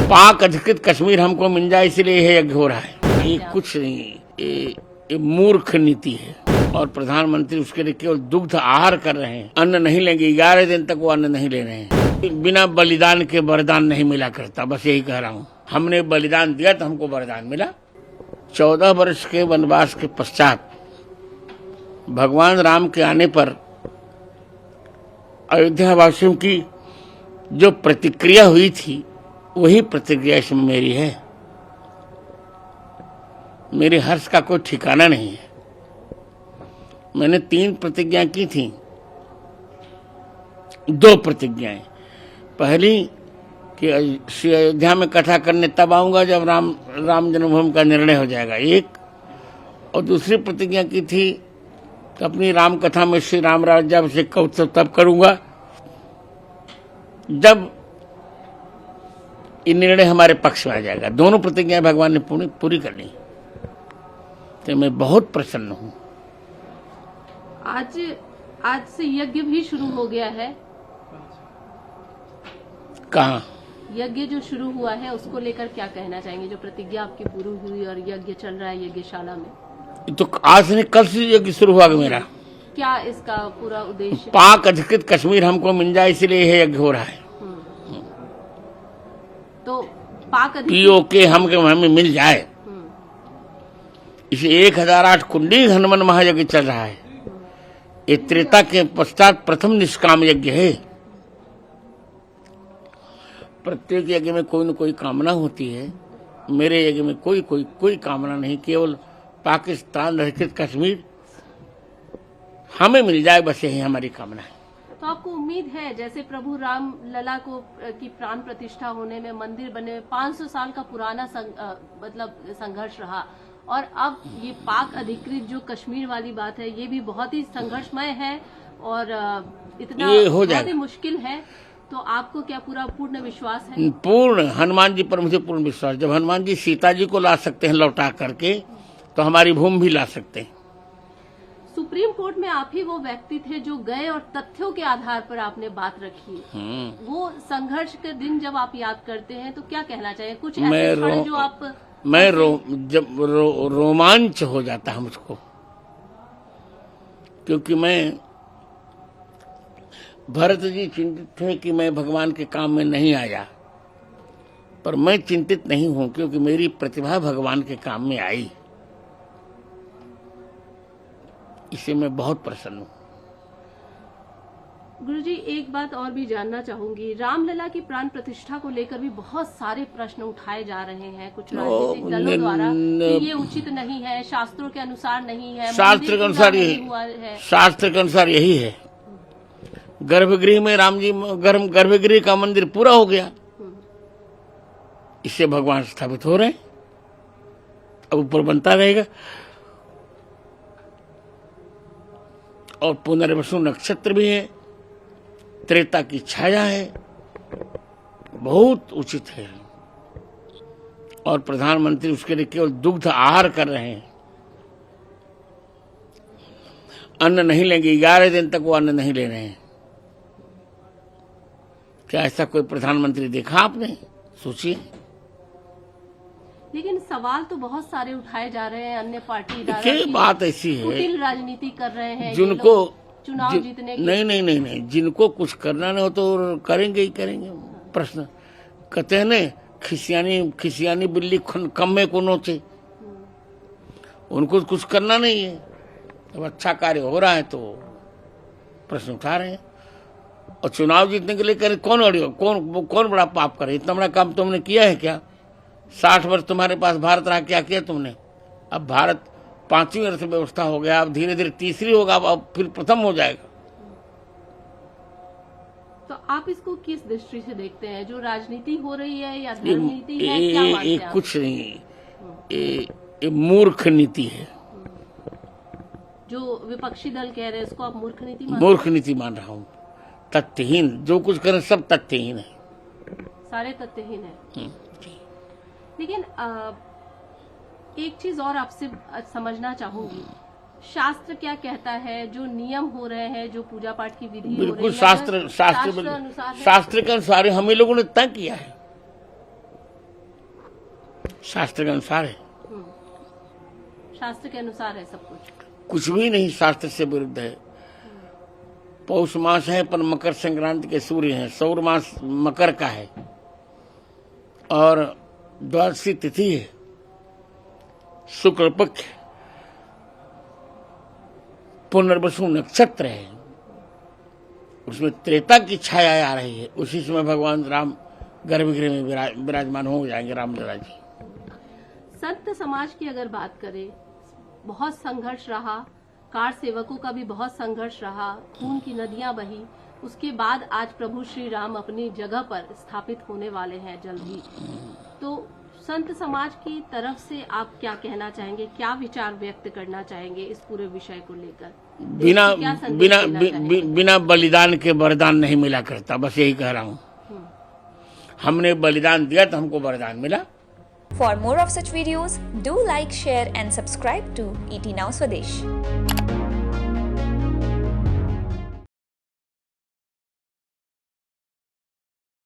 पाक अधिकृत कश्मीर हमको मिल जाए इसलिए यह यज्ञ हो रहा है। ये कुछ नहीं, ये मूर्ख नीति है। और प्रधानमंत्री उसके लिए केवल दुग्ध आहार कर रहे हैं, अन्न नहीं लेंगे। 11 दिन तक वो अन्न नहीं ले रहे हैं। बिना बलिदान के वरदान नहीं मिला करता, बस यही कह रहा हूँ। हमने बलिदान दिया तो हमको वरदान मिला। 14 वर्ष के वनवास के पश्चात भगवान राम के आने पर अयोध्या वासियों की जो प्रतिक्रिया हुई थी, वही प्रतिक्रिया इसमें मेरी है। मेरे हर्ष का कोई ठिकाना नहीं है। मैंने 3 प्रतिज्ञा की थी, 2 प्रतिज्ञाएं। पहली कि श्री अयोध्या में कथा करने तब आऊंगा जब राम जन्मभूमि का निर्णय हो जाएगा, एक। और दूसरी प्रतिज्ञा की थी कि अपनी राम कथा में श्री राम राज्याभिषेक का उत्सव तब करूंगा जब ये निर्णय हमारे पक्ष में आ जाएगा। दोनों प्रतिज्ञाएं भगवान ने पूरी कर ली, तो मैं बहुत प्रसन्न हूं। आज से यज्ञ भी शुरू हो गया है। कहाँ? यज्ञ जो शुरू हुआ है उसको लेकर क्या कहना चाहेंगे? जो प्रतिज्ञा आपकी पूरी हुई और यज्ञ चल रहा है यज्ञशाला में, तो आज नहीं कल से यज्ञ शुरू हुआ मेरा। क्या इसका पूरा उद्देश्य? पाक अधिकृत कश्मीर हमको मिल जाए इसलिए यह यज्ञ हो रहा है। तो पाक POK हमें मिल जाए, इसे 1008 कुंडी हनुमान महायज्ञ चल रहा है। ये त्रेता के पश्चात प्रथम निष्काम यज्ञ है। प्रत्येक यज्ञ में कोई न कोई कामना होती है। मेरे यज्ञ में कोई कामना नहीं, केवल पाकिस्तान अधिकृत कश्मीर हमें मिल जाए, बस यही हमारी कामना है। तो आपको उम्मीद है, जैसे प्रभु राम लला की प्राण प्रतिष्ठा होने में, मंदिर बने में 500 साल का पुराना संघर्ष रहा, और अब ये पाक अधिकृत जो कश्मीर वाली बात है, ये भी बहुत ही संघर्षमय है और इतना बहुत ही मुश्किल है। तो आपको क्या पूरा पूर्ण विश्वास है? पूर्ण, हनुमान जी पर मुझे पूर्ण विश्वास। जब हनुमान जी सीता जी को ला सकते हैं लौटा करके, तो हमारी भूमि भी ला सकते हैं। सुप्रीम कोर्ट में आप ही वो व्यक्ति थे जो गए और तथ्यों के आधार पर आपने बात रखी। वो संघर्ष के दिन जब आप याद करते हैं तो क्या कहना चाहिए? कुछ ऐसे क्षण जो आप जब रोमांच हो जाता है मुझको, क्योंकि मैं भरत जी चिंतित थे कि मैं भगवान के काम में नहीं आया, पर मैं चिंतित नहीं हूं क्योंकि मेरी प्रतिभा भगवान के काम में आई। इसे मैं बहुत प्रसन्न हूं। गुरुजी, एक बात और भी जानना चाहूंगी। रामलला की प्राण प्रतिष्ठा को लेकर भी बहुत सारे प्रश्न उठाए जा रहे हैं कुछ राजनीतिक दलों द्वारा कि ये उचित नहीं है, शास्त्रों के अनुसार नहीं है, शास्त्र के अनुसार शास्त्र के अनुसार यही है। गर्भगृह में राम जी, गर्भगृह का मंदिर पूरा हो गया, इससे भगवान स्थापित हो रहे हैं, अब ऊपर बनता रहेगा। और पुनर्वसु नक्षत्र भी है, त्रेता की छाया है, बहुत उचित है। और प्रधानमंत्री उसके लिए केवल दुग्ध आहार कर रहे हैं, अन्न नहीं लेंगे। 11 दिन तक वो अन्न नहीं ले रहे हैं। क्या ऐसा कोई प्रधानमंत्री देखा आपने? सोचिए। लेकिन सवाल तो बहुत सारे उठाए जा रहे हैं। अन्य पार्टी बात ऐसी है, कुटिल राजनीति कर रहे हैं जिनको चुनाव जीतने नहीं, जिनको कुछ करना नहीं हो तो करेंगे ही करेंगे। प्रश्न कहते हैं न, खिसियानी बिल्ली कम्मे को नोचे। उनको कुछ करना नहीं है, अब अच्छा कार्य हो रहा है तो प्रश्न उठा रहे हैं। और चुनाव जीतने के लिए करें, कौन बड़ा पाप करे? इतना बड़ा काम तुमने किया है क्या? 60 वर्ष तुम्हारे पास भारत रहा, क्या किया तुमने? अब भारत 5वीं अर्थव्यवस्था हो गया, अब धीरे धीरे तीसरी होगा, अब फिर प्रथम हो जाएगा। तो आप इसको किस दृष्टि से देखते हैं? जो राजनीति हो रही है या धर्मनीति है, क्या मानते हैं आप? कुछ नहीं, ये मूर्ख नीति है। जो विपक्षी दल कह रहे हैं उसको आप मूर्ख नीति मान? मूर्ख नीति मान रहा हूँ, तथ्यहीन। जो कुछ करें सब तथ्यहीन है, सारे तथ्यहीन है। लेकिन एक चीज और आपसे समझना चाहूंगी, शास्त्र क्या कहता है? जो नियम हो रहे हैं, जो पूजा पाठ की विधि बिल्कुल हो रही है, शास्त्र के अनुसार हम लोगों ने तय किया है। शास्त्र के अनुसार है, शास्त्र के अनुसार है सब कुछ भी नहीं शास्त्र से विरुद्ध है। पौष मास है पर मकर संक्रांति के सूर्य हैं, सौर मास मकर का है और द्वादशी तिथि है, शुक्ल पक्ष, पुनर्वसु नक्षत्र है, उसमें त्रेता की छाया आ रही है। उसी समय भगवान राम गर्भगृह में विराजमान हो जाएंगे, रामलला जी। संत समाज की अगर बात करें, बहुत संघर्ष रहा, कार सेवकों का भी बहुत संघर्ष रहा, खून की नदियां बही, उसके बाद आज प्रभु श्री राम अपनी जगह पर स्थापित होने वाले हैं जल्द ही। तो संत समाज की तरफ से आप क्या कहना चाहेंगे, क्या विचार व्यक्त करना चाहेंगे इस पूरे विषय को लेकर? बिना बलिदान के वरदान नहीं मिला करता, बस यही कह रहा हूँ। हमने बलिदान दिया तो हमको वरदान मिला। For more of such videos, do like, share and subscribe to ET Now Swadesh.